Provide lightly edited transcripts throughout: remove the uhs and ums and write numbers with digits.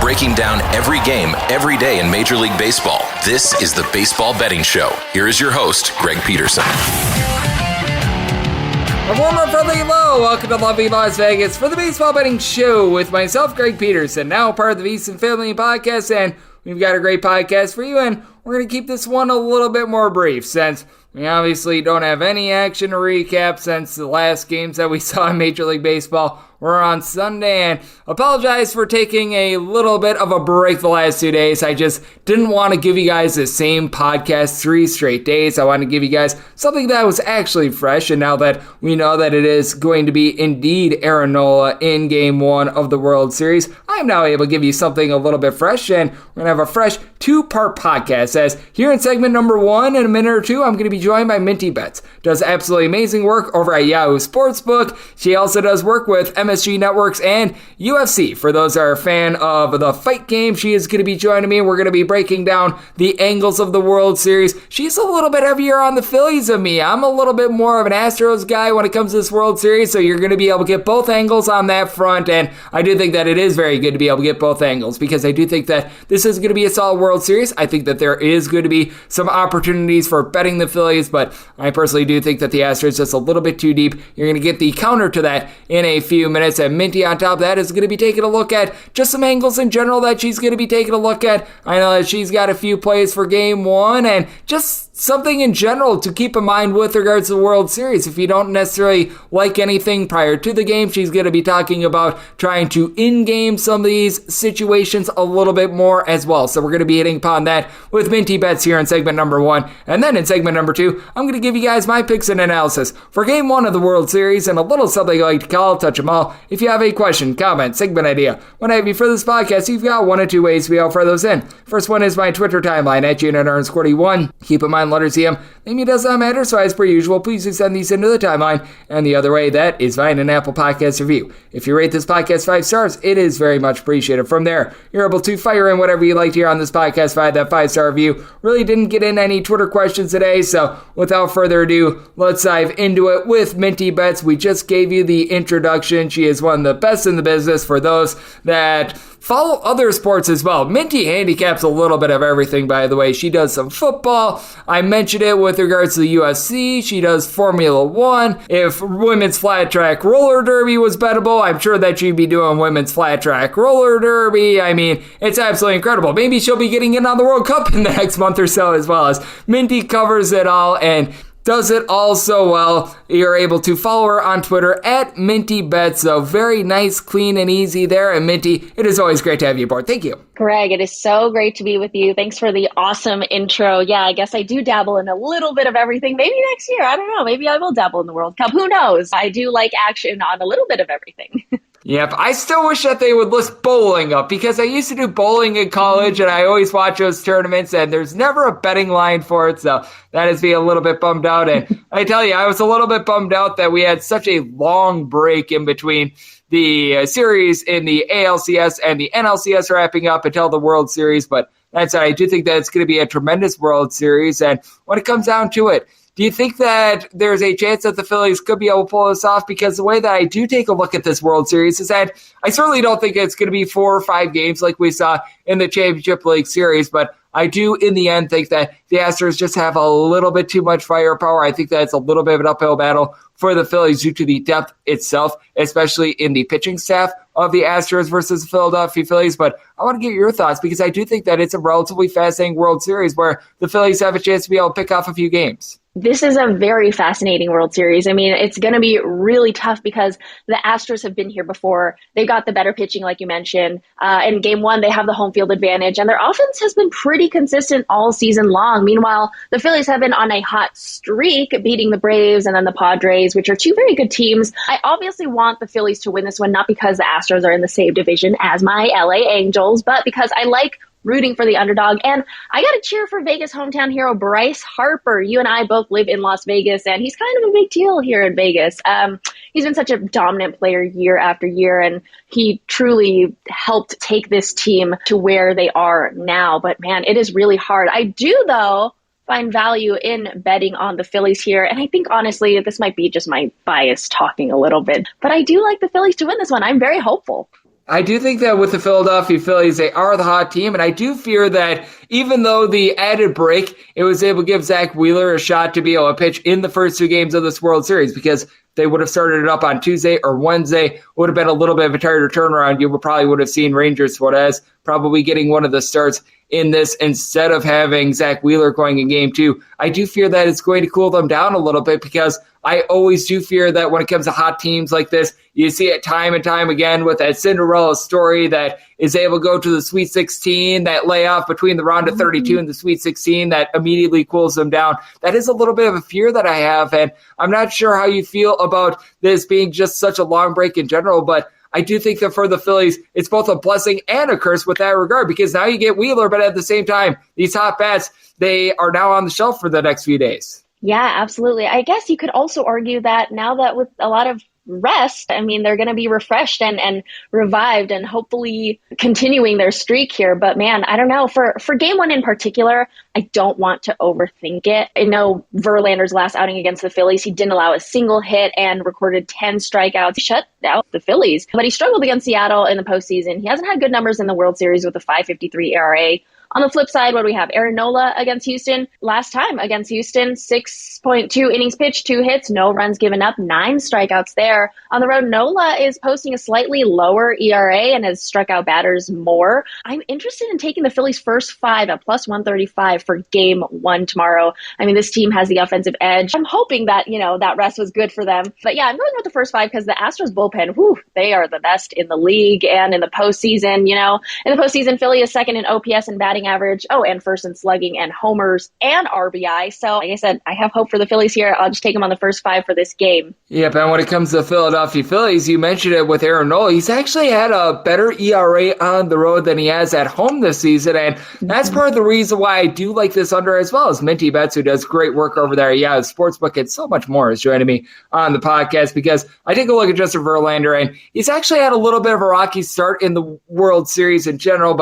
breaking down every game, every day in Major League Baseball. This is the Baseball Betting Show. Here is your host, Greg Peterson. A warm and friendly hello. Welcome to lovely Las Vegas for the Baseball Betting Show with myself, Greg Peterson, now part of the Beast Family Podcast, and we've got a great podcast for you, and we're going to keep this one a little bit more brief since we obviously don't have any action to recap since the last games that we saw in Major League Baseball were on Sunday, and apologize for taking a little bit of a break the last 2 days. I just didn't want to give you guys the same podcast 3 straight days. I wanted to give you guys something that was actually fresh, and now that we know that it is going to be indeed Aaron Nola in Game 1 of the World Series, I am now able to give you something a little bit fresh, and we're going to have a fresh 2-part podcast, as here in segment number 1, in a minute or two, I'm going to be joined by Minty Bets. Does absolutely amazing work over at Yahoo Sportsbook. She also does work with MSG Networks and UFC. For those that are a fan of the fight game, she is going to be joining me. We're going to be breaking down the angles of the World Series. She's a little bit heavier on the Phillies than me. I'm a little bit more of an Astros guy when it comes to this World Series, so you're going to be able to get both angles on that front, and I do think that it is very good to be able to get both angles, because I do think that this is going to be a solid World Series. I think that there is going to be some opportunities for betting the Phillies, but I personally do think that the Astros just a little bit too deep. You're going to get the counter to that in a few minutes, and Minty on top of that is going to be taking a look at just some angles in general that she's going to be taking a look at. I know that she's got a few plays for Game 1 and just something in general to keep in mind with regards to the World Series. If you don't necessarily like anything prior to the game, she's going to be talking about trying to in-game some of these situations a little bit more as well. So we're going to be hitting upon that with Minty Bets here in segment number 1. And then in segment number 2, I'm going to give you guys my picks and analysis for Game 1 of the World Series and a little something I like to call Touch 'em All. If you have a question, comment, segment idea, what have you for this podcast, you've got one of two ways to be able to throw those in. First one is my Twitter timeline at @GNR_41. Keep in mind, letters EM. Name does not matter, so as per usual, please do send these into the timeline. And the other way, that is via an Apple Podcast review. If you rate this podcast 5 stars, it is very much appreciated. From there, you're able to fire in whatever you like to hear on this podcast via that 5-star review. Really didn't get in any Twitter questions today, so without further ado, let's dive into it with Minty Bets. We just gave you the introduction. She is one of the best in the business for those that follow other sports as well. Minty handicaps a little bit of everything, by the way. She does some football. I mentioned it with regards to the UFC. She does Formula 1. If women's flat track roller derby was bettable, I'm sure that she'd be doing women's flat track roller derby. I mean, it's absolutely incredible. Maybe she'll be getting in on the World Cup in the next month or so as well, as Minty covers it all and does it all so well. You're able to follow her on Twitter at Minty Bets. So very nice, clean, and easy there. And Minty, it is always great to have you aboard. Thank you. Greg, it is so great to be with you. Thanks for the awesome intro. Yeah, I guess I do dabble in a little bit of everything. Maybe next year. I don't know. Maybe I will dabble in the World Cup. Who knows? I do like action on a little bit of everything. Yep, I still wish that they would list bowling up, because I used to do bowling in college and I always watch those tournaments and there's never a betting line for it, so that has me a little bit bummed out. And I tell you, I was a little bit bummed out that we had such a long break in between the series in the ALCS and the NLCS wrapping up until the World Series, but that's I do think that it's going to be a tremendous World Series, and when it comes down to it, do you think that there's a chance that the Phillies could be able to pull this off? Because the way that I do take a look at this World Series is that I certainly don't think it's going to be 4 or 5 games like we saw in the Championship League Series, but I do, in the end, think that the Astros just have a little bit too much firepower. I think that it's a little bit of an uphill battle for the Phillies due to the depth itself, especially in the pitching staff of the Astros versus the Philadelphia Phillies. But I want to get your thoughts, because I do think that it's a relatively fascinating World Series where the Phillies have a chance to be able to pick off a few games. This is a very fascinating World Series. I mean, it's going to be really tough because the Astros have been here before. They got the better pitching, like you mentioned. In Game 1, they have the home field advantage, and their offense has been pretty consistent all season long. Meanwhile, the Phillies have been on a hot streak, beating the Braves and then the Padres, which are two very good teams. I obviously want the Phillies to win this one, not because the Astros are in the same division as my LA Angels, but because I like rooting for the underdog. And I got to cheer for Vegas hometown hero Bryce Harper. You and I both live in Las Vegas, and he's kind of a big deal here in Vegas. He's been such a dominant player year after year, and he truly helped take this team to where they are now. But man, it is really hard. I do, though, find value in betting on the Phillies here. And I think, honestly, this might be just my bias talking a little bit, but I do like the Phillies to win this one. I'm very hopeful. I do think that with the Philadelphia Phillies, they are the hot team, and I do fear that even though the added break, it was able to give Zach Wheeler a shot to be able to pitch in the first 2 games of this World Series, because they would have started it up on Tuesday or Wednesday, would have been a little bit of a tighter turnaround. You probably would have seen Ranger Suarez probably getting one of the starts in this instead of having Zach Wheeler going in game 2. I do fear that it's going to cool them down a little bit, because I always do fear that when it comes to hot teams like this, you see it time and time again with that Cinderella story that is able to go to the Sweet 16, that layoff between the round of 32 and the Sweet 16 that immediately cools them down. That is a little bit of a fear that I have, and I'm not sure how you feel about this being just such a long break in general, but I do think that for the Phillies, it's both a blessing and a curse with that regard, because now you get Wheeler, but at the same time, these hot bats, they are now on the shelf for the next few days. Yeah, absolutely. I guess you could also argue that now that with a lot of rest, I mean, they're going to be refreshed and revived and hopefully continuing their streak here. But man, I don't know. For game 1 in particular, I don't want to overthink it. I know Verlander's last outing against the Phillies, he didn't allow a single hit and recorded 10 strikeouts. He shut out the Phillies, but he struggled against Seattle in the postseason. He hasn't had good numbers in the World Series with a 5.53 ERA. On the flip side, what do we have? Aaron Nola against Houston. Last time against Houston, 6.2 innings pitched, 2 hits, no runs given up, 9 strikeouts there. On the road, Nola is posting a slightly lower ERA and has struck out batters more. I'm interested in taking the Phillies' first 5 at plus 135 for game 1 tomorrow. I mean, this team has the offensive edge. I'm hoping that, that rest was good for them. But yeah, I'm going with the first 5 because the Astros bullpen, they are the best in the league and in the postseason. In the postseason, Philly is second in OPS and batting average. And first in slugging and homers and RBI. So like I said, I have hope for the Phillies here. I'll just take them on the first 5 for this game. Yep, and when it comes to the Philadelphia Phillies, you mentioned it with Aaron Nola. He's actually had a better ERA on the road than he has at home this season, and that's part of the reason why I do like this under, as well as Minty Bets, who does great work over there. Yeah, Sportsbook and so much more is joining me on the podcast, because I take a look at Justin Verlander, and he's actually had a little bit of a rocky start in the World Series in general,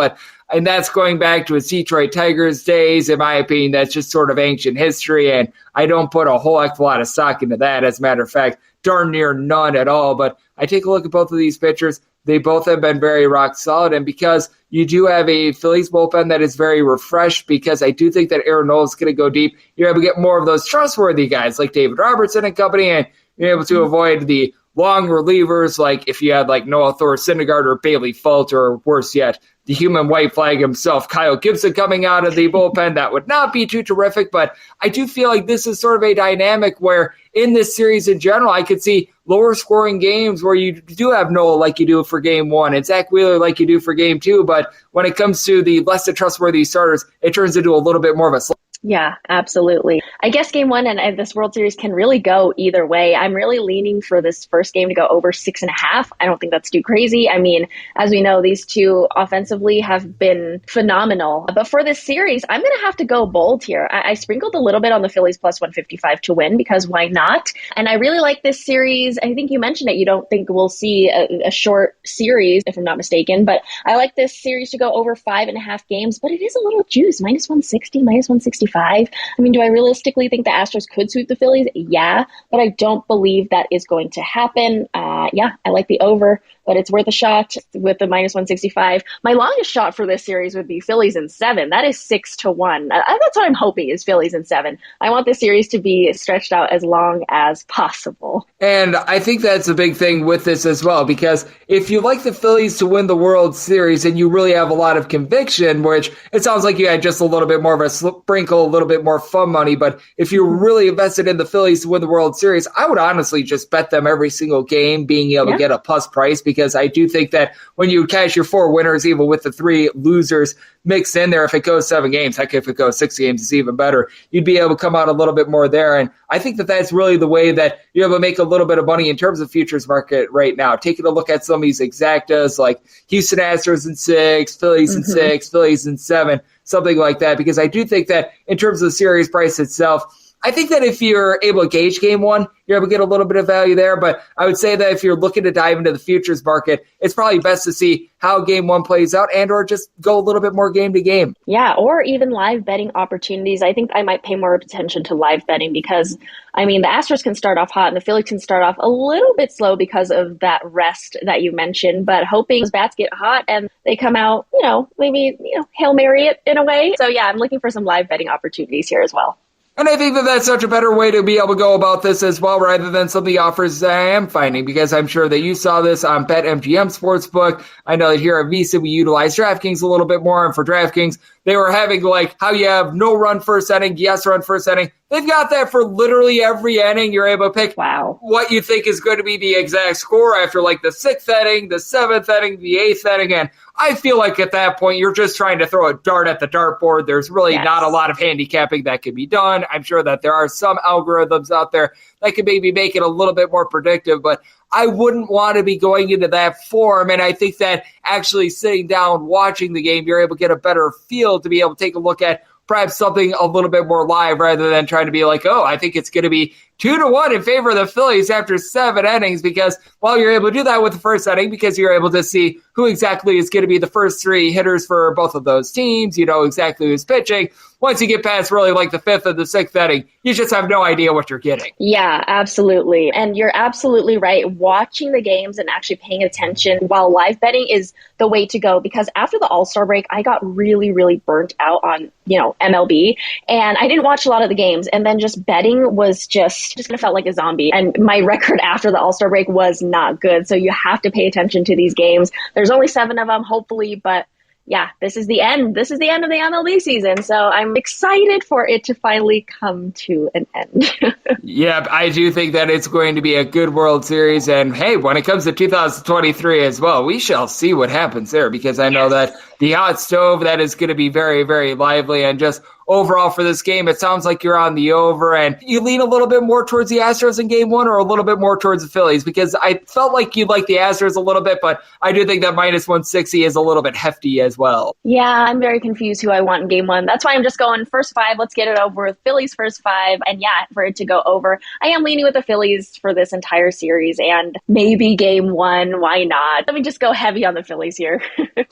and that's going back to his Detroit Tigers days. In my opinion, that's just sort of ancient history, and I don't put a whole heck of a lot of stock into that. As a matter of fact, darn near none at all. But I take a look at both of these pitchers. They both have been very rock solid, and because you do have a Phillies bullpen that is very refreshed, because I do think that Aaron Nola is going to go deep, you're able to get more of those trustworthy guys like David Robertson and company, and you're able to avoid the long relievers, like if you had like Noah Thor Syndergaard or Bailey Fult, or worse yet, the human white flag himself, Kyle Gibson, coming out of the bullpen. That would not be too terrific, but I do feel like this is sort of a dynamic where in this series in general, I could see lower scoring games where you do have Nola like you do for game 1 and Zach Wheeler like you do for game 2, but when it comes to the less than trustworthy starters, it turns into a little bit more of a Yeah, absolutely. I guess game 1 and this World Series can really go either way. I'm really leaning for this first game to go over 6.5. I don't think that's too crazy. I mean, as we know, these two offensively have been phenomenal. But for this series, I'm going to have to go bold here. I sprinkled a little bit on the Phillies plus 155 to win, because why not? And I really like this series. I think you mentioned it. You don't think we'll see a short series, if I'm not mistaken. But I like this series to go over 5.5 games. But it is a little juice, minus 160, minus 165. I mean, do I realistically think the Astros could sweep the Phillies? Yeah, but I don't believe that is going to happen. I like the over, but it's worth a shot with the minus 165. My longest shot for this series would be Phillies in 7. That is 6-1. That's what I'm hoping is Phillies in 7. I want this series to be stretched out as long as possible. And I think that's a big thing with this as well, because if you like the Phillies to win the World Series and you really have a lot of conviction, which it sounds like you had just a little bit more of a sprinkle, a little bit more fun money, but if you're really invested in the Phillies to win the World Series, I would honestly just bet them every single game, being able to get a plus price, because I do think that when you cash your 4 winners, even with the 3 losers mixed in there, if it goes 7 games, heck, if it goes 6 games, it's even better. You'd be able to come out a little bit more there, and I think that that's really the way that you're able to make a little bit of money in terms of futures market right now. Taking a look at some of these exactas, like Houston Astros in 6, Phillies in 6, Phillies in 7, something like that, because I do think that in terms of the series price itself, I think that if you're able to gauge game one, you're able to get a little bit of value there. But I would say that if you're looking to dive into the futures market, it's probably best to see how game one plays out and or just go a little bit more game to game. Yeah, or even live betting opportunities. I think I might pay more attention to live betting because, I mean, the Astros can start off hot and the Phillies can start off a little bit slow because of that rest that you mentioned, but hoping those bats get hot and they come out, maybe, Hail Mary it in a way. So yeah, I'm looking for some live betting opportunities here as well. And I think that that's such a better way to be able to go about this as well, rather than some of the offers that I am finding, because I'm sure that you saw this on BetMGM Sportsbook. I know that here at Visa, we utilize DraftKings a little bit more, and for DraftKings, they were having like how you have no run first inning, yes run first inning. They've got that for literally every inning. You're able to pick what you think is going to be the exact score after like the 6th inning, the 7th inning, the 8th inning. And I feel like at that point, you're just trying to throw a dart at the dartboard. There's really not a lot of handicapping that can be done. I'm sure that there are some algorithms out there that could maybe make it a little bit more predictive, but I wouldn't want to be going into that form. And I think that actually sitting down, watching the game, you're able to get a better feel to be able to take a look at perhaps something a little bit more live rather than trying to be like, oh, I think it's going to be 2-1 in favor of the Phillies after 7 innings, because you're able to do that with the first inning because you're able to see who exactly is going to be the first 3 hitters for both of those teams. You know exactly who's pitching. Once you get past really like the 5th or the 6th inning, you just have no idea what you're getting. Yeah, absolutely. And you're absolutely right. Watching the games and actually paying attention while live betting is the way to go, because after the All-Star break, I got really, really burnt out on, MLB, and I didn't watch a lot of the games. And then just betting was just kind of felt like a zombie. And my record after the All-Star break was not good. So you have to pay attention to these games. There's only 7 of them, hopefully, but yeah, this is the end. This is the end of the MLB season. So I'm excited for it to finally come to an end. Yeah, I do think that it's going to be a good World Series. And hey, when it comes to 2023 as well, we shall see what happens there, because I know that the hot stove, that is going to be very, very lively. And just overall for this game, it sounds like you're on the over, and you lean a little bit more towards the Astros in game one or a little bit more towards the Phillies, because I felt like you like the Astros a little bit, but I do think that minus 160 is a little bit hefty as well. Yeah, I'm very confused who I want in game one. That's why I'm just going first 5. Let's get it over with Phillies first 5. And yeah, for it to go over, I am leaning with the Phillies for this entire series, and maybe game one. Why not? Let me just go heavy on the Phillies here.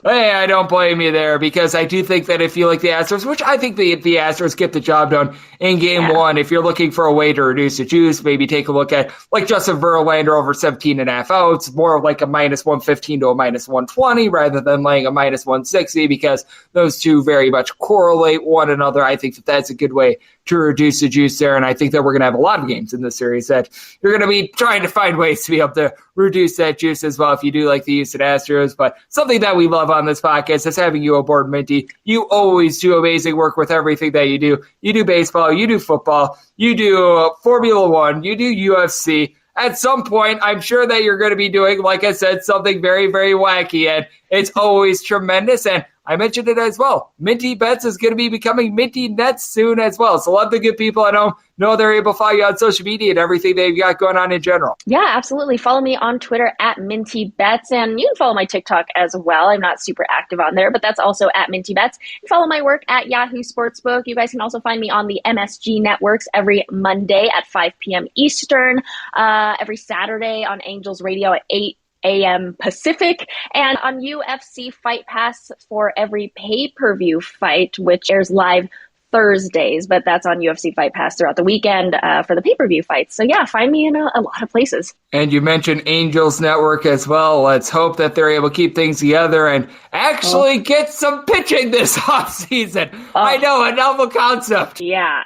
Hey, I don't blame you there, because I do think that if you like the Astros, which I think the Astros get the job done in game one, if you're looking for a way to reduce the juice, maybe take a look at like Justin Verlander over 17.5 outs, more like a minus 115 to a minus 120 rather than laying a minus 160, because those two very much correlate one another. I think that that's a good way to reduce the juice there, and I think that we're going to have a lot of games in this series that you're going to be trying to find ways to be able to reduce that juice as well if you do like the Houston Astros. But something that we love on this podcast is having you aboard, Minty. You always do amazing work with everything that you do. You do baseball, you do football, you do Formula One, you do UFC. At some point, I'm sure that you're going to be doing, like I said, something very, very wacky, and it's always tremendous. And I mentioned it as well. Minty Bets is going to be becoming Minty Nets soon as well. So let the good people at home know they're able to follow you on social media and everything they've got going on in general. Yeah, absolutely. Follow me on Twitter at Minty Bets, and you can follow my TikTok as well. I'm not super active on there, but that's also at Minty Bets. And follow my work at Yahoo Sportsbook. You guys can also find me on the MSG networks every Monday at 5 p.m. Eastern, every Saturday on Angels Radio at 8 a.m. Pacific, and on UFC Fight Pass for every pay-per-view fight, which airs live Thursdays, but that's on UFC Fight Pass throughout the weekend for the pay-per-view fights. So yeah, find me in a lot of places. And you mentioned Angels Network as well. Let's hope that they're able to keep things together and actually get some pitching this offseason. I know, a novel concept. Yeah.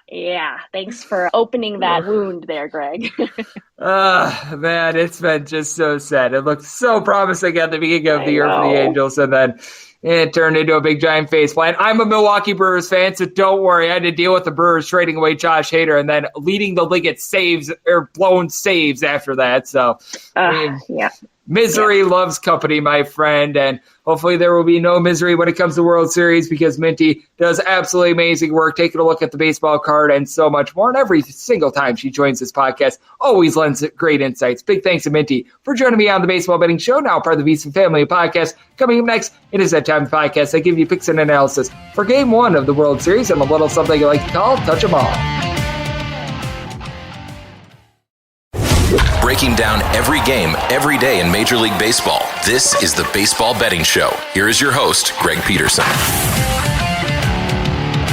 Thanks for opening that wound there, Greg. Man, it's been just so sad. It looked so promising at the beginning of the year for the Angels, and then it turned into a big giant faceplant. I'm a Milwaukee Brewers fan, so don't worry. I had to deal with the Brewers trading away Josh Hader and then leading the league at saves or blown saves after that. So, misery loves company, my friend, and hopefully there will be no misery when it comes to World Series, because Minty does absolutely amazing work taking a look at the baseball card and so much more. And every single time she joins this podcast, always lends great insights. Big thanks to Minty for joining me on the Baseball Betting Show, now part of the VSiN Family Podcast. Coming up next, it is that time of the podcast I give you picks and analysis for Game 1 of the World Series and a little something I like to call Touch 'em All. breaking down every game, every day in Major League Baseball. This is the Baseball Betting Show. Here is your host, Greg Peterson.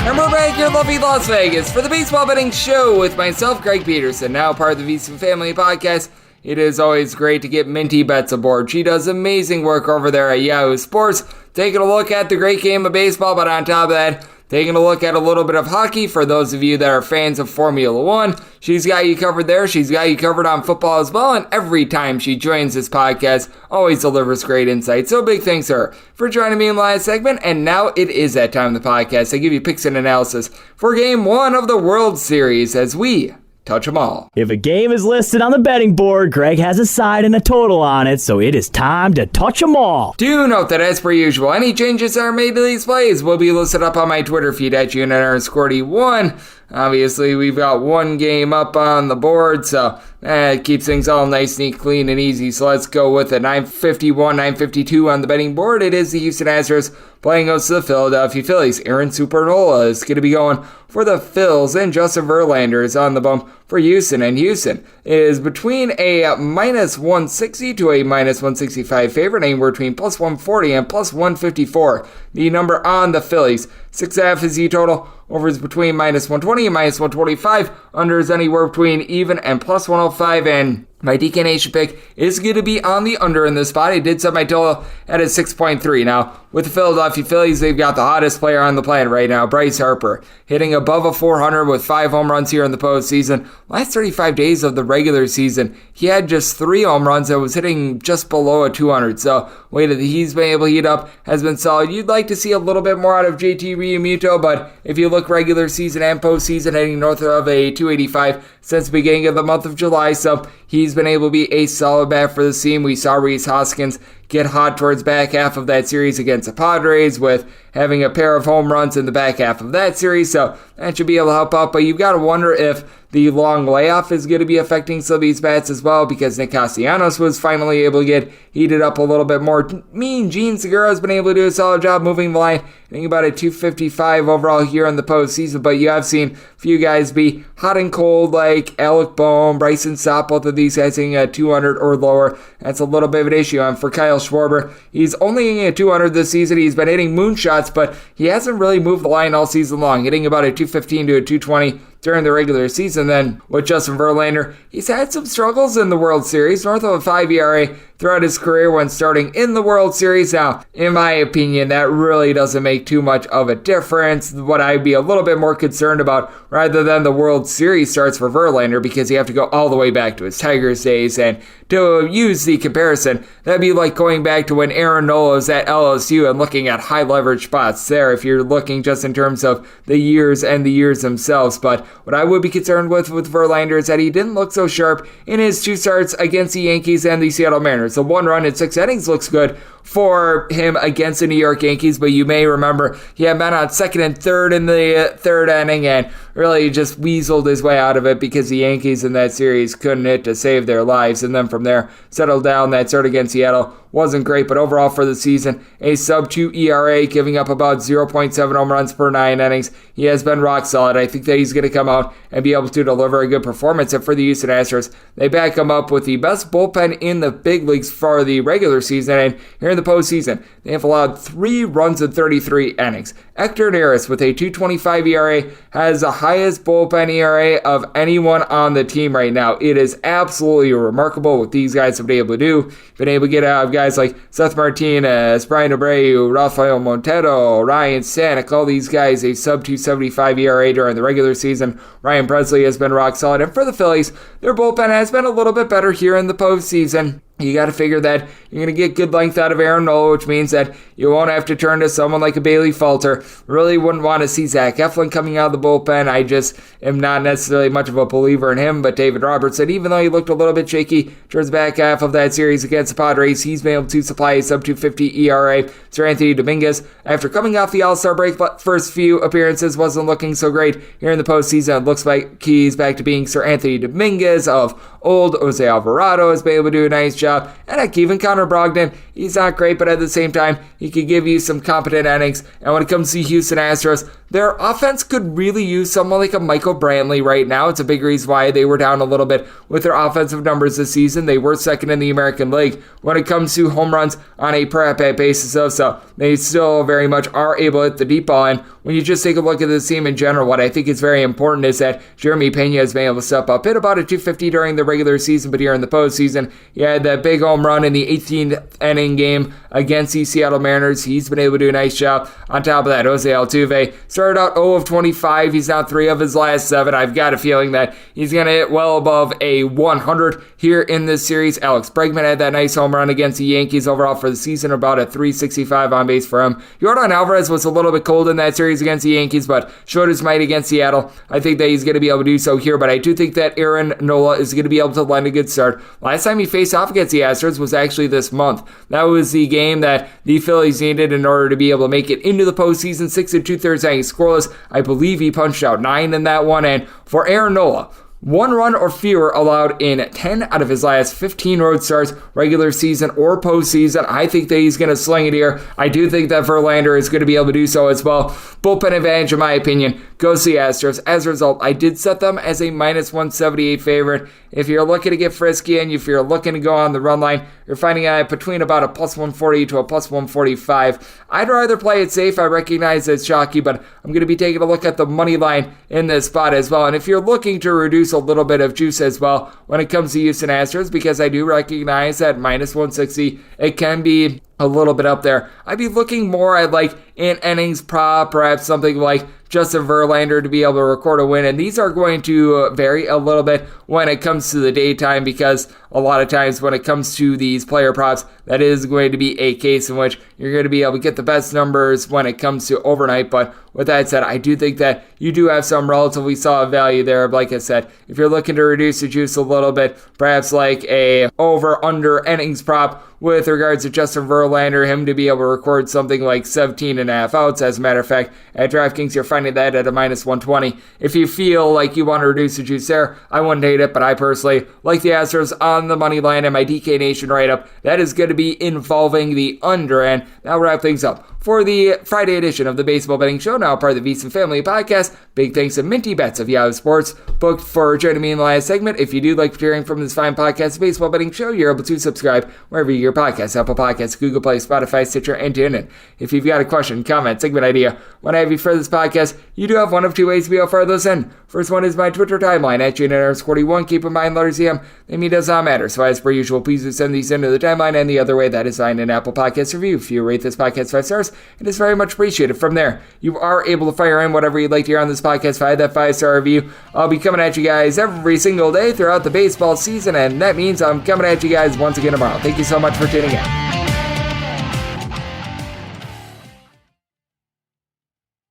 And we're back here in lovely Las Vegas for the Baseball Betting Show with myself, Greg Peterson, now part of the VSiN Family Podcast. It is always great to get Minty Bets aboard. She does amazing work over there at Yahoo Sports, taking a look at the great game of baseball, but on top of that, taking a look at a little bit of hockey for those of you that are fans of Formula One. She's got you covered there. She's got you covered on football as well. And every time she joins this podcast, always delivers great insight. So big thanks to her for joining me in the last segment. And now it is that time of the podcast. I give you picks and analysis for Game 1 of the World Series as we touch them all. If a game is listed on the betting board, Greg has a side and a total on it, so it is time to touch them all. Do note that as per usual, any changes that are made to these plays will be listed up on my Twitter feed at UNR_D1. Obviously, we've got one game up on the board, so it keeps things all nice, neat, clean, and easy. So let's go with it. 951, 952 on the betting board. It is the Houston Astros playing host to the Philadelphia Phillies. Aaron Supernola is going to be going for the Phils, and Justin Verlander is on the bump for Houston. And Houston is between a minus 160 to a minus 165 favorite, anywhere between plus 140 and plus 154. The number on the Phillies, 6.5 is the total. Over is between minus 120 and minus 125. Under is anywhere between even and plus 105. And my DK Nation pick is going to be on the under in this spot. I did set my total at a 6.3. Now, with the Philadelphia Phillies, they've got the hottest player on the planet right now, Bryce Harper, hitting above a 400 with 5 home runs here in the postseason. Last 35 days of the regular season, he had just 3 home runs and was hitting just below a 200. So, way that he's been able to heat up has been solid. You'd like to see a little bit more out of JT Realmuto, but if you look regular season and postseason, heading north of a 285 since the beginning of the month of July. So, he's been able to be a solid bat for the team. We saw Rhys Hoskins get hot towards back half of that series against the Padres with having a pair of home runs in the back half of that series, so that should be able to help out. But you've got to wonder if the long layoff is going to be affecting some of these bats as well, because Nick Castellanos was finally able to get heated up a little bit more. Mean Gene Segura has been able to do a solid job moving the line. I think about a 255 overall here in the postseason, but you have seen a few guys be hot and cold, like Alec Bohm, Bryson Stott, both of these guys hitting at 200 or lower. That's a little bit of an issue. And for Kyle Schwarber, he's only hitting at 200 this season. He's been hitting moonshots, but he hasn't really moved the line all season long, hitting about a 215 to a 220 during the regular season. Then with Justin Verlander, he's had some struggles in the World Series, north of a 5 ERA throughout his career when starting in the World Series. Now, in my opinion, that really doesn't make too much of a difference. What I'd be a little bit more concerned about, rather than the World Series starts for Verlander, because you have to go all the way back to his Tigers days, and to use the comparison, that'd be like going back to when Aaron Nola was at LSU and looking at high leverage spots there, if you're looking just in terms of the years and the years themselves. But what I would be concerned with Verlander is that he didn't look so sharp in his 2 starts against the Yankees and the Seattle Mariners. The 1 run in 6 innings looks good for him against the New York Yankees, but you may remember he had been on 2nd and 3rd in the 3rd inning and really just weaseled his way out of it because the Yankees in that series couldn't hit to save their lives. And then from there, settled down. That start against Seattle wasn't great, but overall for the season, a sub-2 ERA, giving up about 0.7 home runs per 9 innings. He has been rock solid. I think that he's going to come out and be able to deliver a good performance. And for the Houston Astros, they back him up with the best bullpen in the big leagues for the regular season. And here in the postseason, they have allowed 3 runs in 33 innings. Hector Neris with a 2.25 ERA has the highest bullpen ERA of anyone on the team right now. It is absolutely remarkable what these guys have been able to do. Been able to get out of guys like Seth Martinez, Brian Abreu, Rafael Montero, Ryan Stanek, all these guys a sub-275 ERA during the regular season. Ryan Presley has been rock solid. And for the Phillies, their bullpen has been a little bit better here in the postseason. You got to figure that you're going to get good length out of Aaron Nola, which means that you won't have to turn to someone like a Bailey Falter. Really wouldn't want to see Zach Eflin coming out of the bullpen. I just am not necessarily much of a believer in him, but David Robertson, even though he looked a little bit shaky towards the back half of that series against the Padres, he's been able to supply a sub-250 ERA. Sir Anthony Dominguez, after coming off the All-Star break, first few appearances wasn't looking so great here in the postseason. It looks like he's back to being Sir Anthony Dominguez of old. Jose Alvarado has been able to do a nice job. job. And heck, even Connor Brogdon, he's not great, but at the same time, he could give you some competent innings. And when it comes to Houston Astros, their offense could really use someone like a Michael Brantley right now. It's a big reason why they were down a little bit with their offensive numbers this season. They were second in the American League when it comes to home runs on a per at-bat basis, so they still very much are able to hit the deep ball. And when you just take a look at this team in general, what I think is very important is that Jeremy Pena has been able to step up. Hit about a 250 during the regular season, but here in the postseason, he had that big home run in the 18th inning game against the Seattle Mariners. He's been able to do a nice job. On top of that, Jose Altuve started out 0 of 25. He's now 3 of his last 7. I've got a feeling that he's going to hit well above a 100 here in this series. Alex Bregman had that nice home run against the Yankees overall for the season, about a 365 on base for him. Yordan Alvarez was a little bit cold in that series against the Yankees, but showed his might against Seattle. I think that he's going to be able to do so here, but I do think that Aaron Nola is going to be able to lend a good start. Last time he faced off against the Astros was actually this month. That was the game that the Phillies needed in order to be able to make it into the postseason. 6 2/3 innings scoreless. I believe he punched out 9 in that one, and for Aaron Nola, 1 run or fewer allowed in 10 out of his last 15 road starts, regular season or postseason. I think that he's going to sling it here. I do think that Verlander is going to be able to do so as well. Bullpen advantage, in my opinion, goes to the Astros. As a result, I did set them as a minus 178 favorite. If you're looking to get frisky and if you're looking to go on the run line, you're finding it between about a plus 140 to a plus 145. I'd rather play it safe. I recognize it's chalky, but I'm going to be taking a look at the money line in this spot as well. And if you're looking to reduce a little bit of juice as well when it comes to Houston Astros, because I do recognize that minus 160, it can be a little bit up there. I'd be looking more at like an innings prop, perhaps something like Justin Verlander to be able to record a win. And these are going to vary a little bit when it comes to the daytime, because a lot of times when it comes to these player props, that is going to be a case in which you're going to be able to get the best numbers when it comes to overnight. But with that said, I do think that you do have some relatively solid value there. Like I said, if you're looking to reduce the juice a little bit, perhaps like a over-under innings prop with regards to Justin Verlander, him to be able to record something like 17 and a half outs. As a matter of fact, at DraftKings, you're finding that at a minus 120. If you feel like you want to reduce the juice there, I wouldn't hate it, but I personally like the Astros on the money line, and my DK Nation write-up, that is going to be involving the under. And that'll wrap things up for the Friday edition of the Baseball Betting Show, now part of the VSiN Family Podcast. Big thanks to Minty Bets of Yahoo Sportsbook for joining me in the last segment. If you do like hearing from this fine podcast, the Baseball Betting Show, you're able to subscribe wherever you get your podcasts, Apple Podcasts, Google Play, Spotify, Stitcher, and TuneIn. If you've got a question, comment, segment idea, want to have you for this podcast, you do have one of 2 ways to be able to fire those in. First one is my Twitter timeline at JNR41. Keep in mind, letters EM, they mean does not matter. So as per usual, please do send these into the timeline, and the other way, that is find an Apple Podcast review. If you rate this podcast 5 stars, it is very much appreciated. From there, you are able to fire in whatever you'd like to hear on this podcast via that 5-star review. I'll be coming at you guys every single day throughout the baseball season, and that means I'm coming at you guys once again tomorrow. Thank you so much for tuning in.